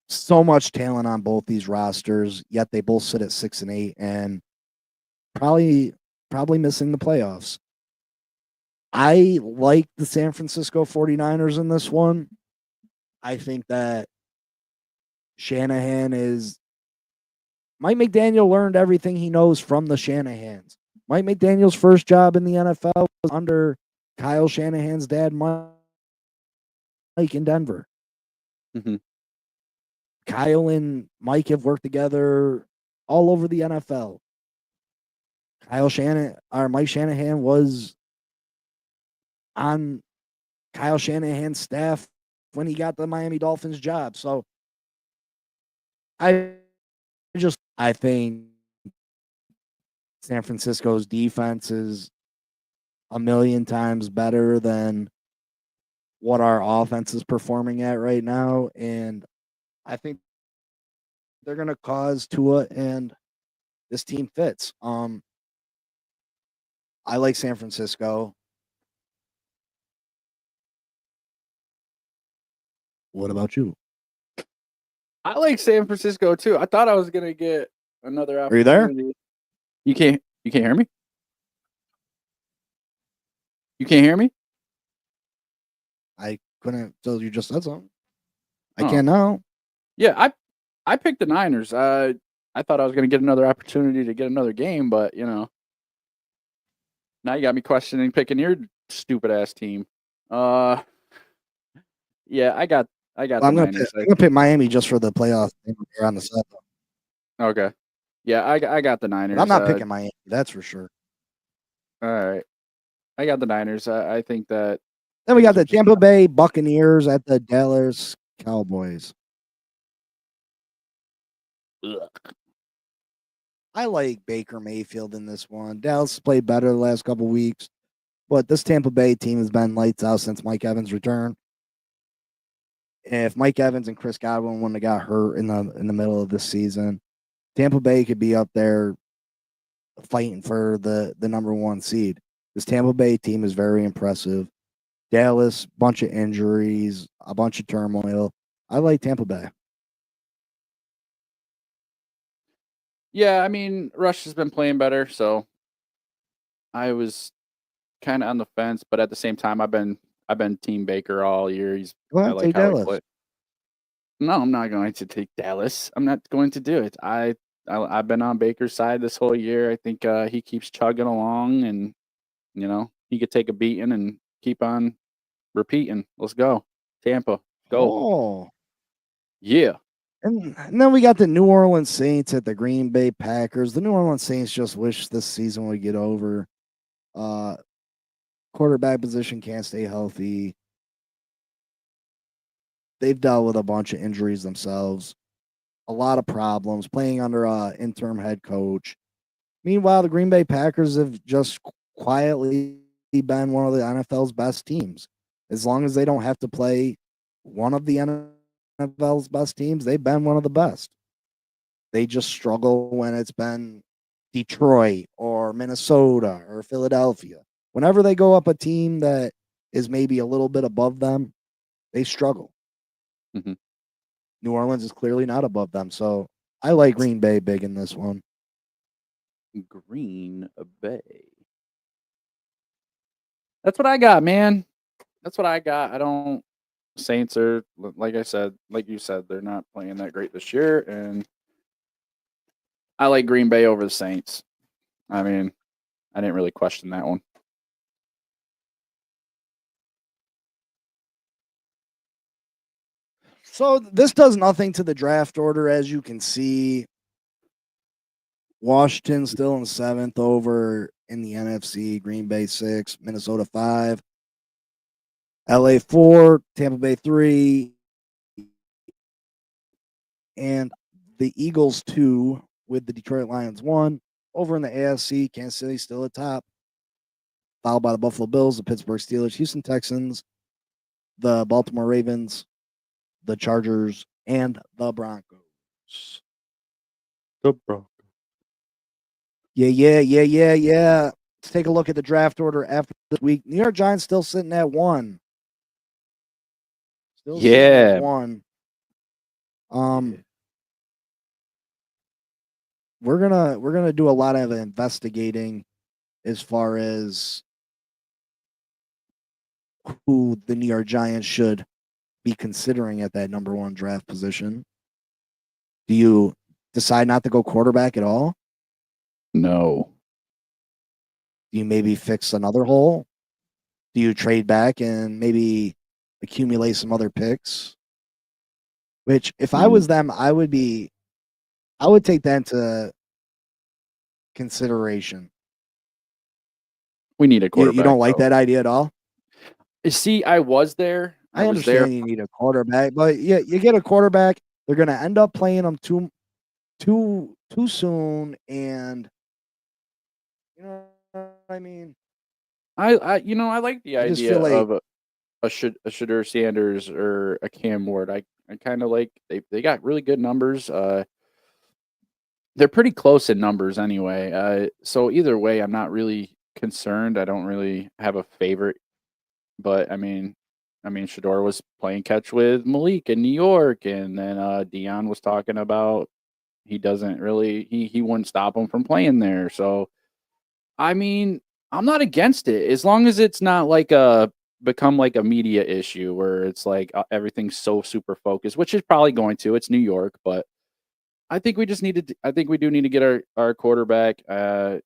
So much talent on both these rosters, yet they both sit at 6-8 and probably missing the playoffs. I like the San Francisco 49ers in this one. I think that Shanahan is Mike McDaniel learned everything he knows from the Shanahans. Mike McDaniel's first job in the NFL was under Kyle Shanahan's dad, Mike, in Denver. Mm-hmm. Kyle and Mike have worked together all over the NFL. Mike Shanahan was on Kyle Shanahan's staff when he got the Miami Dolphins job. So I think San Francisco's defense is a million times better than what our offense is performing at right now. And I think they're going to cause Tua and this team fits. I like San Francisco. What about you? I like San Francisco too. I thought I was gonna get another Are you there? opportunity. You can't hear me? You can't hear me? I couldn't tell you just said something. I Oh. can now. Yeah, I picked the Niners. I thought I was gonna get another opportunity to get another game, but now you got me questioning picking your stupid ass team. Yeah, I got I'm the gonna Niners. pick Miami just for the playoff here on the set. Okay. Yeah, I got the Niners. But I'm not picking Miami, that's for sure. All right. I got the Niners. I think that. Then we got the Tampa Bay Buccaneers at the Dallas Cowboys. Ugh. I like Baker Mayfield in this one. Dallas played better the last couple weeks, but this Tampa Bay team has been lights out since Mike Evans' return. If Mike Evans and Chris Godwin wouldn't have got hurt in the middle of the season, Tampa Bay could be up there fighting for the number one seed. This Tampa Bay team is very impressive. Dallas, bunch of injuries, a bunch of turmoil. I like Tampa Bay. Yeah, I mean, Rush has been playing better, so I was kind of on the fence, but at the same time, I've been Team Baker all year. Go ahead, take Dallas. No, I'm not going to take Dallas. I'm not going to do it. I've been on Baker's side this whole year. I think he keeps chugging along, and he could take a beating and keep on repeating. Let's go, Tampa. Go. Oh, yeah. And then we got the New Orleans Saints at the Green Bay Packers. The New Orleans Saints just wish this season would get over. Quarterback position can't stay healthy. They've dealt with a bunch of injuries themselves. A lot of problems playing under an interim head coach. Meanwhile, the Green Bay Packers have just quietly been one of the NFL's best teams. As long as they don't have to play one of the NFL's best teams, they've been one of the best. They just struggle when it's been Detroit or Minnesota or Philadelphia. Whenever they go up a team that is maybe a little bit above them, they struggle. Mm-hmm. New Orleans is clearly not above them, so I like Green Bay big in this one. Green Bay. That's what I got, man. That's what I got. I don't. Saints are, like you said, they're not playing that great this year, and I like Green Bay over the Saints. I mean, I didn't really question that one. So this does nothing to the draft order, as you can see. Washington still in 7th over in the NFC. Green Bay 6, Minnesota 5, LA 4, Tampa Bay 3, and the Eagles 2 with the Detroit Lions 1. Over in the AFC, Kansas City still at top, followed by the Buffalo Bills, the Pittsburgh Steelers, Houston Texans, the Baltimore Ravens, the Chargers, and the Broncos. The Broncos. Yeah. Let's take a look at the draft order after this week. New York Giants still sitting at 1. Sitting at 1. We're gonna do a lot of investigating as far as who the New York Giants should be considering at that number 1 draft position. Do you decide not to go quarterback at all? No. Do you maybe fix another hole? Do you trade back and maybe accumulate some other picks? Which, if I was them, I would take that into consideration. We need a quarterback. You don't like that idea at all? See, I was there. I understand you need a quarterback, but you get a quarterback, they're going to end up playing them too soon, and You know what I mean? I like the I just idea feel like of a Shadur Sanders or a Cam Ward. I kind of like they got really good numbers. They're pretty close in numbers anyway. So either way, I'm not really concerned. I don't really have a favorite, but I mean, Shador was playing catch with Malik in New York, and then Dion was talking about he doesn't really he wouldn't stop him from playing there. So I mean, I'm not against it as long as it's not like a become like a media issue where it's like everything's so super focused, which is probably going to. It's New York, but I think we just need to. I think we do need to get our quarterback. I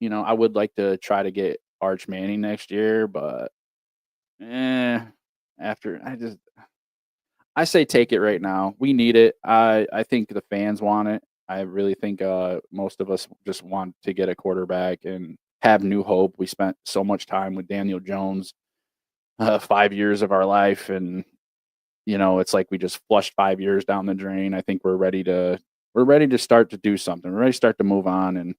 would like to try to get Arch Manning next year, but eh, after I say take it right now. We need it. I think the fans want it. I really think most of us just want to get a quarterback and have new hope. We spent so much time with Daniel Jones, 5 years of our life, and it's like we just flushed 5 years down the drain. I think we're ready to start to do something. We're ready to start to move on, and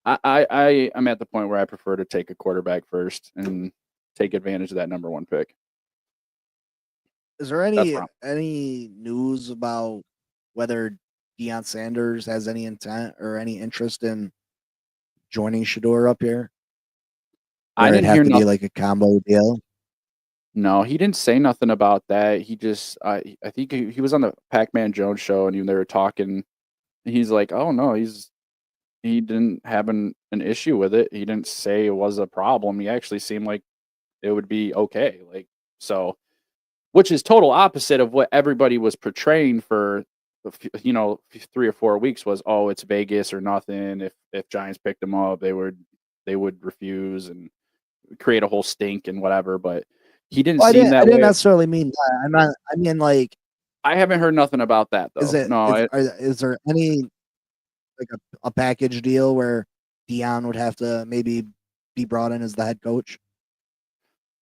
I'm at the point where I prefer to take a quarterback first and take advantage of that number one pick. is there That's any wrong. any news about whether Deion Sanders has any intent or any interest in joining Shador up here? I Where it'd didn't have hear to be nothing. like a combo deal? No, he didn't say nothing about that. He just, I think he was on the Pac-Man Jones show, and they were talking. He's like, "Oh no, he didn't have an issue with it. He didn't say it was a problem. He actually seemed like it would be okay." Like so, which is total opposite of what everybody was portraying for, 3 or 4 weeks was, "Oh, it's Vegas or nothing. If Giants picked him up, they would refuse and create a whole stink and whatever." But he didn't Well, seem I that didn't way. necessarily mean that. I'm not. I mean, like, I haven't heard nothing about that though. No, is there any like a package deal where Dion would have to maybe be brought in as the head coach?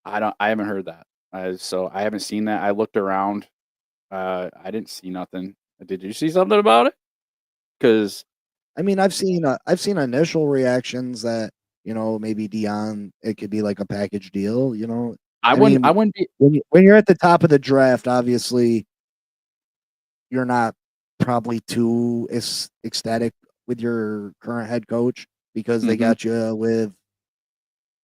I haven't heard that. So I haven't seen that. I looked around. I didn't see nothing. Did you see something about it? Because I mean, I've seen initial reactions that maybe Dion it could be like a package deal. I I wouldn't. I mean, wouldn't be. when you're at the top of the draft, obviously you're not probably too ecstatic with your current head coach because they Hmm. got you with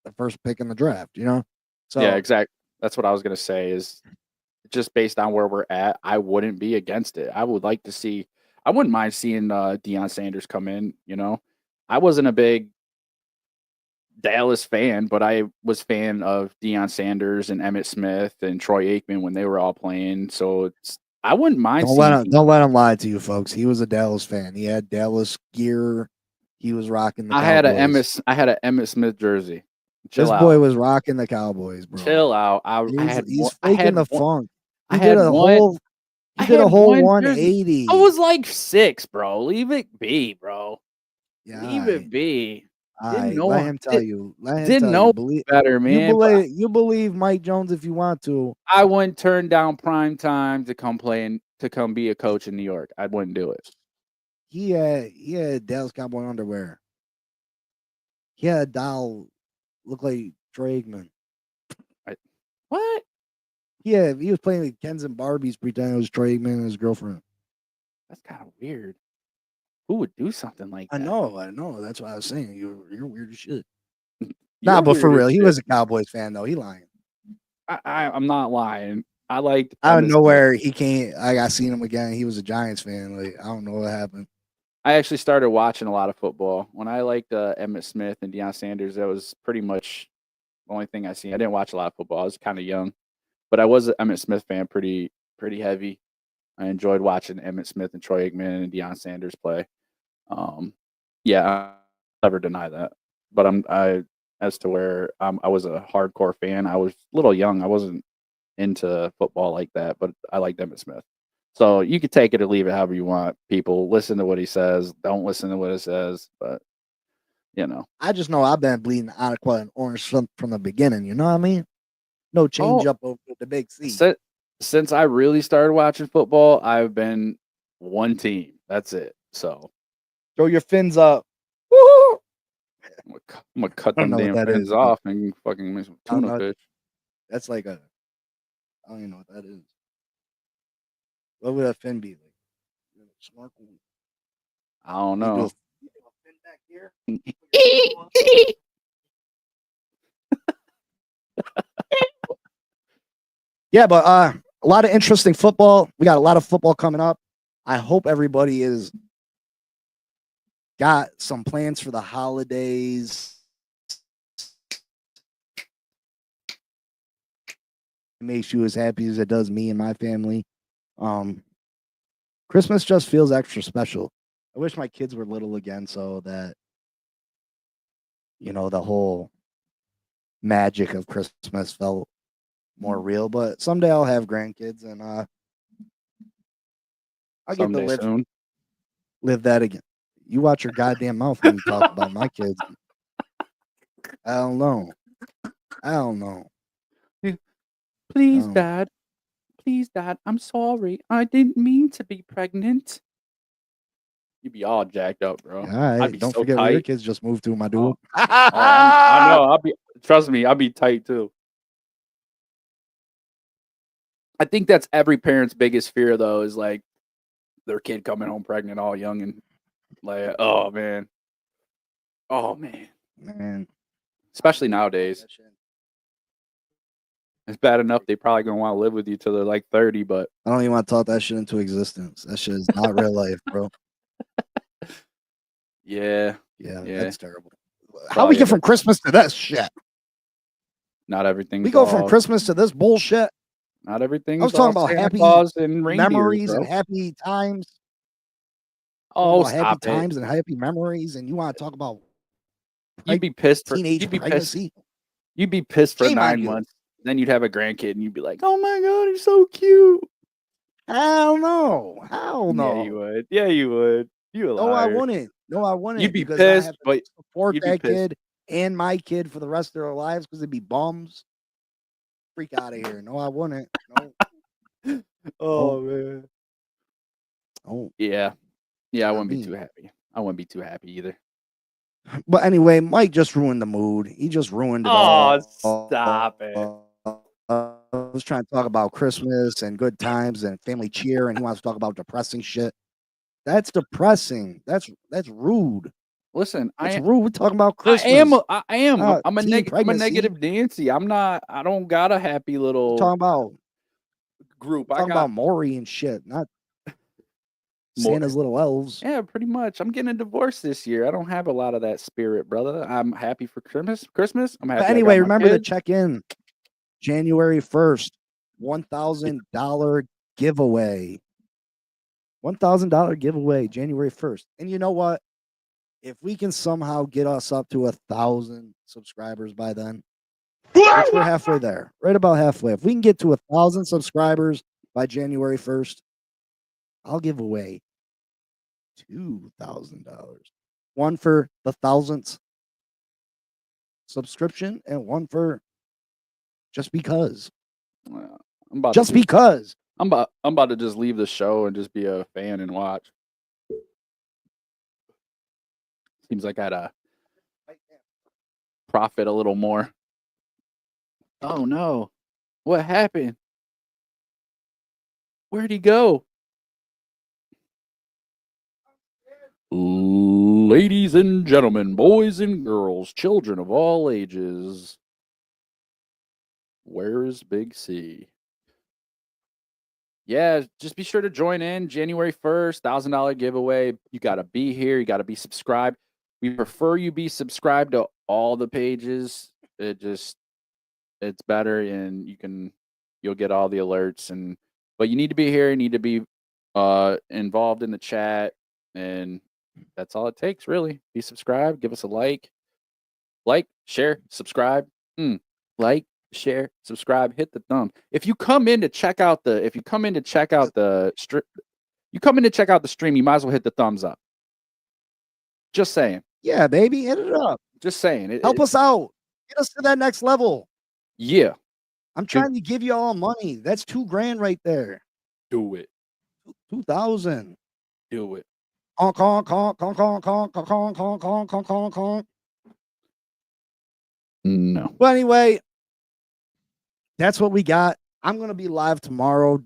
the first pick in the draft. Yeah, So exactly. That's what I was gonna say. Is just based on where we're at, I wouldn't be against it. I would like to see. I wouldn't mind seeing Deion Sanders come in. I wasn't a big Dallas fan, but I was fan of Deion Sanders and Emmett Smith and Troy Aikman when they were all playing. So I wouldn't mind seeing. don't let him lie to you, folks. He was a Dallas fan. He had Dallas gear. He was rocking the Cowboys. I had a Emmett Smith jersey. This Chill boy out. was rocking the Cowboys, bro. Chill out. And he's faking the funk. I He did had a one whole I he did a had whole one jersey. I 180. was like 6, bro. Leave it be, bro. Yeah, Leave it be. Didn't know let him tell you. Let him didn't tell you. know better, man. But You believe Mike Jones if you want to. I wouldn't turn down prime time to come be a coach in New York. I wouldn't do it. He had Dallas Cowboy underwear. He had a doll look like Troy Aikman. What? Yeah, he was playing with Kens and Barbies pretending it was Troy Aikman and his girlfriend. That's kind of weird. Who would do something like I that? know. That's what I was saying. You're weird as shit. You're But for weird as real, he shit. was a Cowboys fan though. He lying. I'm not lying. I liked Out of Emmitt Smith. nowhere, he can't. I seen him again. He was a Giants fan. Like I don't know what happened. I actually started watching a lot of football when I liked Emmett Smith and Deion Sanders. That was pretty much the only thing I seen. I didn't watch a lot of football. I was kind of young, but I was an Emmett Smith fan, pretty heavy. I enjoyed watching Emmett Smith and Troy Aikman and Deion Sanders play. Yeah, I'll never deny that. But as to where I was a hardcore fan. I was a little young. I wasn't into football like that, but I liked Emmett Smith. So you could take it or leave it however you want. People listen to what he says. Don't listen to what it says. But I just know I've been bleeding aqua and orange from the beginning. You know what I mean? No change oh, up over the big C. since I really started watching football, I've been one team. That's it. So Throw your fins up. Woo! I'm gonna cut I don't them know what damn that is, fins but off and fucking make some I don't tuna know. fish. That's like a. I don't even know what that is. What would a fin be like? Snorkel. I don't You do a know. fin back here. Yeah, but a lot of interesting football. We got a lot of football coming up. I hope everybody is got some plans for the holidays. It makes you as happy as it does me and my family. Christmas just feels extra special. I wish my kids were little again so that the whole magic of Christmas felt more real. But someday I'll have grandkids and I'll get Someday to soon. live that again. You watch your goddamn mouth when you talk about my kids. I don't know. Please, Oh. Dad. Please, Dad. I'm sorry. I didn't mean to be pregnant. You'd be all jacked up, bro. All I'd right. be Don't so forget where your tight. kids just moved to, my dude. I know. Trust me, I'll be tight too. I think that's every parent's biggest fear, though, is like their kid coming home pregnant, all young and like, oh man, Man. especially nowadays. It's bad enough they probably gonna want to live with you till they're like 30, but I don't even want to talk that shit into existence. That shit is not real life, bro. yeah, Yeah, Yeah. that's terrible. How Probably we get end from up- Christmas to this shit? not everything. We go from Christmas to this bullshit. Not everything. I was talking about Santa happy Claus and reindeers, memories bro. and happy times. Oh, About happy stop it! times and happy memories, and you want to talk about You'd be pissed for teenage you'd be pissed. pregnancy? You'd be pissed for Shame on 9 you. months. Then you'd have a grandkid, and you'd be like, "Oh my god, he's so cute." Hell no. Hell no. Yeah, you would. Yeah, you would. You a No, I liar. wouldn't. No, I wouldn't. You'd be because I have pissed, to but support you'd be that pissed. kid and my kid for the rest of their lives because they'd be bums. Freak out of here. No, I wouldn't. No. Oh man. Oh. Yeah. Yeah, I wouldn't be me. too happy. I wouldn't be too happy either. But anyway, Mike just ruined the mood. He just ruined it Oh, all. stop it. I was trying to talk about Christmas and good times and family cheer, and he wants to talk about depressing shit. That's depressing. That's rude. Listen, That's rude. We're talking about Christmas. I am. I'm a teen I'm a pregnancy. negative Nancy. I don't got a happy We're little talking about group. We're I talking got about Maury and shit, not More- Santa's little elves. Yeah, pretty much. I'm getting a divorce this year. I don't have a lot of that spirit, brother. I'm happy for Christmas. I'm happy. But I anyway, got my remember to kids. check in January 1st, $1,000 giveaway. $1,000 giveaway January 1st. And you know what? If we can somehow get us up to 1,000 subscribers by then, which we're halfway there, right about halfway. If we can get to 1,000 subscribers by January 1st, I'll give away $2,000. One for the 1,000th subscription and one for just because. I'm about Just to because. I'm about to just leave the show and just be a fan and watch. Seems like I'd profit a little more. Oh no. What happened? Where'd he go? Ladies and gentlemen, boys and girls, children of all ages. Where's Big C? Yeah, just be sure to join in January 1st, $1,000 giveaway. You got to be here. You got to be subscribed. We prefer you be subscribed to all the pages. It's better and you'll get all the alerts but you need to be here. You need to be involved in the chat and that's all it takes really. Be subscribed, give us a like, share, subscribe. Like, share, subscribe, hit the thumb. If you come in to check out the stream, you might as well hit the thumbs up. Just saying. Yeah, baby, hit it up. Just saying. Help us out. Get us to that next level. Yeah. I'm trying to give you all money. That's $2,000 right there. Do it. 2,000. Do it. Honk, honk, honk, honk, honk, honk, honk, honk, honk, honk, honk, honk, honk. No. But anyway, that's what we got. I'm going to be live tomorrow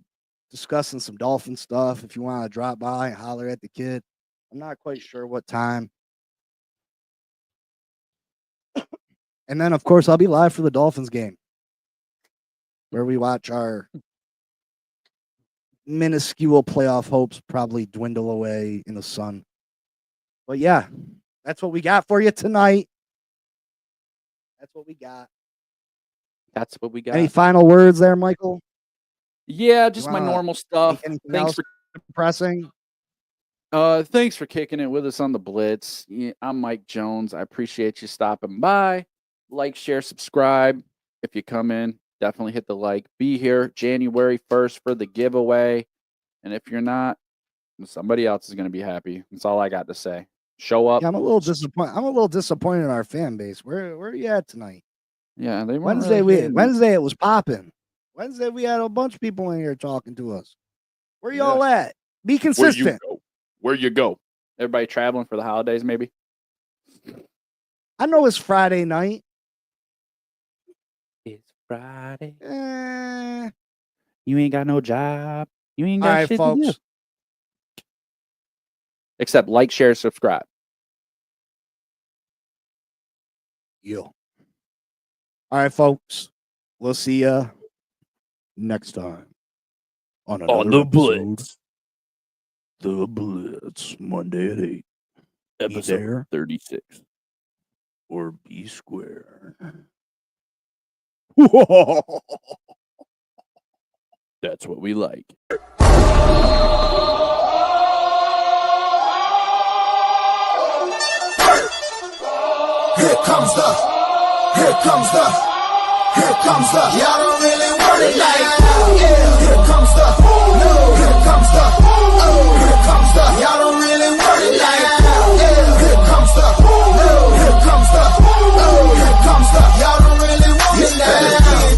discussing some Dolphin stuff. If you want to drop by and holler at the kid, I'm not quite sure what time. And then, of course, I'll be live for the Dolphins game where we watch our minuscule playoff hopes probably dwindle away in the sun. But yeah, that's what we got for you tonight. That's what we got. That's what we got. Any final words there, Michael? Yeah, just my wanna normal stuff. Anything Thanks else depressing? Thanks for kicking it with us on the Blitz. Yeah, I'm Mike Jones. I appreciate you stopping by. Like, share, subscribe. If you come in, definitely hit the like. Be here January 1st for the giveaway. And if you're not, somebody else is going to be happy. That's all I got to say. Show up. Yeah, I'm a little disappointed. I'm a little disappointed in our fan base. Where are you at tonight? Yeah, they weren't Wednesday. really Wednesday it was popping. Wednesday we had a bunch of people in here talking to us. Where y'all at? Be consistent. Where you go? Everybody traveling for the holidays, maybe? I know it's Friday night. It's Friday. Eh. You ain't got no job. You ain't got All right, shit folks. to do. Except like, share, subscribe. Yo. All right, folks. We'll see ya next time on another episode. The Blitz, Monday at 8. Episode there 36. or be square. That's what we like. Here comes the, y'all don't really want it like, yeah. Here comes the, here comes the, y'all don't really want it like, yeah. Here comes the, y'all don't really want it like,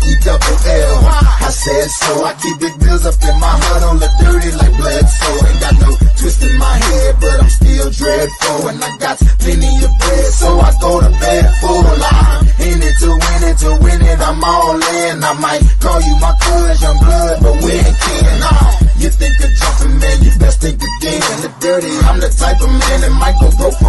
E-double-L. I said so, I keep big bills up in my hood on the dirty like Blitz. So ain't got no twist in my head, but I'm still dreadful. And I got plenty of bread, so I go to bed full. I'm in it to win it, I'm all in. I might call you my cuz, young blood, but we ain't kin. You think of jumping, man, you best think again. The dirty, I'm the type of man that might go broke for